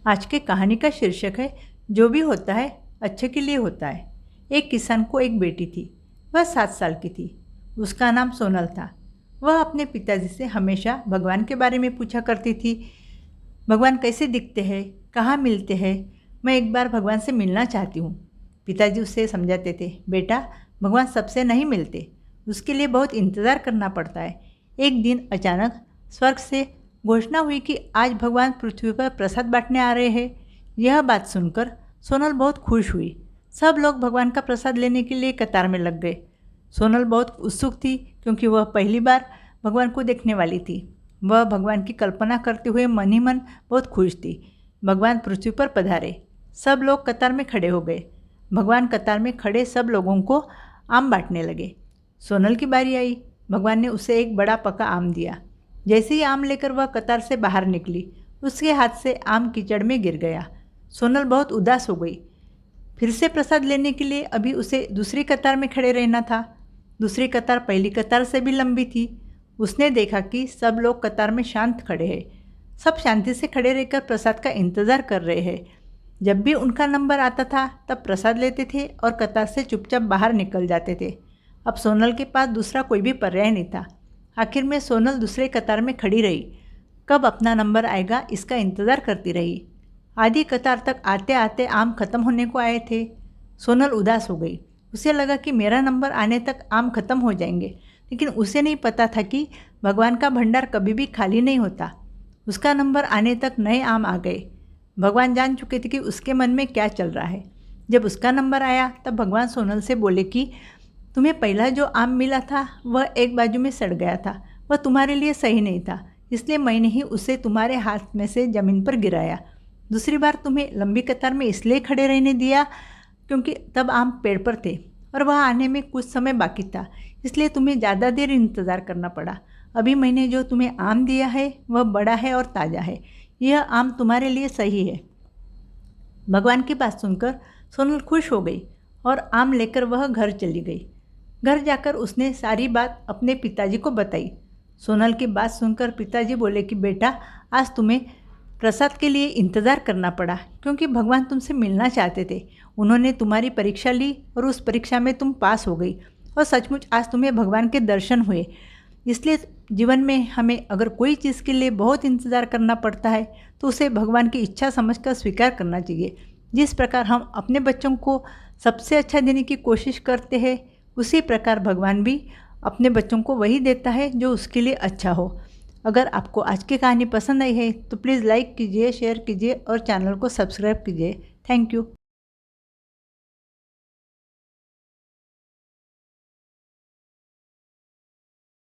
आज के कहानी का शीर्षक है जो भी होता है अच्छे के लिए होता है। एक किसान को एक बेटी थी। वह 7 साल की थी। उसका नाम सोनल था। वह अपने पिताजी से हमेशा भगवान के बारे में पूछा करती थी। भगवान कैसे दिखते हैं, कहाँ मिलते हैं, मैं एक बार भगवान से मिलना चाहती हूँ। पिताजी उसे समझाते थे, बेटा भगवान सबसे नहीं मिलते, उसके लिए बहुत इंतज़ार करना पड़ता है। एक दिन अचानक स्वर्ग से घोषणा हुई कि आज भगवान पृथ्वी पर प्रसाद बांटने आ रहे हैं। यह बात सुनकर सोनल बहुत खुश हुई। सब लोग भगवान का प्रसाद लेने के लिए कतार में लग गए। सोनल बहुत उत्सुक थी क्योंकि वह पहली बार भगवान को देखने वाली थी। वह भगवान की कल्पना करते हुए मन ही मन बहुत खुश थी। भगवान पृथ्वी पर पधारे। सब लोग कतार में खड़े हो गए। भगवान कतार में खड़े सब लोगों को आम बांटने लगे। सोनल की बारी आई। भगवान ने उसे एक बड़ा पका आम दिया। जैसे ही आम लेकर वह कतार से बाहर निकली, उसके हाथ से आम कीचड़ में गिर गया। सोनल बहुत उदास हो गई। फिर से प्रसाद लेने के लिए अभी उसे दूसरी कतार में खड़े रहना था। दूसरी कतार पहली कतार से भी लंबी थी। उसने देखा कि सब लोग कतार में शांत खड़े हैं। सब शांति से खड़े रहकर प्रसाद का इंतज़ार कर रहे हैं। जब भी उनका नंबर आता था तब प्रसाद लेते थे और कतार से चुपचाप बाहर निकल जाते थे। अब सोनल के पास दूसरा कोई भी पर्याय नहीं था। आखिर में सोनल दूसरे कतार में खड़ी रही। कब अपना नंबर आएगा इसका इंतज़ार करती रही। आधी कतार तक आते आते आम खत्म होने को आए थे। सोनल उदास हो गई। उसे लगा कि मेरा नंबर आने तक आम खत्म हो जाएंगे, लेकिन उसे नहीं पता था कि भगवान का भंडार कभी भी खाली नहीं होता। उसका नंबर आने तक नए आम आ गए। भगवान जान चुके थे कि उसके मन में क्या चल रहा है। जब उसका नंबर आया तब भगवान सोनल से बोले कि तुम्हें पहला जो आम मिला था वह एक बाजू में सड़ गया था। वह तुम्हारे लिए सही नहीं था, इसलिए मैंने ही उसे तुम्हारे हाथ में से ज़मीन पर गिराया। दूसरी बार तुम्हें लंबी कतार में इसलिए खड़े रहने दिया क्योंकि तब आम पेड़ पर थे और वह आने में कुछ समय बाकी था, इसलिए तुम्हें ज़्यादा देर इंतज़ार करना पड़ा। अभी मैंने जो तुम्हें आम दिया है वह बड़ा है और ताज़ा है। यह आम तुम्हारे लिए सही है। भगवान की बात सुनकर सोनल खुश हो गई और आम लेकर वह घर चली गई। घर जाकर उसने सारी बात अपने पिताजी को बताई। सोनल की बात सुनकर पिताजी बोले कि बेटा आज तुम्हें प्रसाद के लिए इंतज़ार करना पड़ा क्योंकि भगवान तुमसे मिलना चाहते थे। उन्होंने तुम्हारी परीक्षा ली और उस परीक्षा में तुम पास हो गई और सचमुच आज तुम्हें भगवान के दर्शन हुए। इसलिए जीवन में हमें अगर कोई चीज़ के लिए बहुत इंतज़ार करना पड़ता है तो उसे भगवान की इच्छा समझकर स्वीकार करना चाहिए। जिस प्रकार हम अपने बच्चों को सबसे अच्छा देने की कोशिश करते हैं, उसी प्रकार भगवान भी अपने बच्चों को वही देता है जो उसके लिए अच्छा हो। अगर आपको आज की कहानी पसंद आई है तो प्लीज़ लाइक कीजिए, शेयर कीजिए और चैनल को सब्सक्राइब कीजिए। Thank you.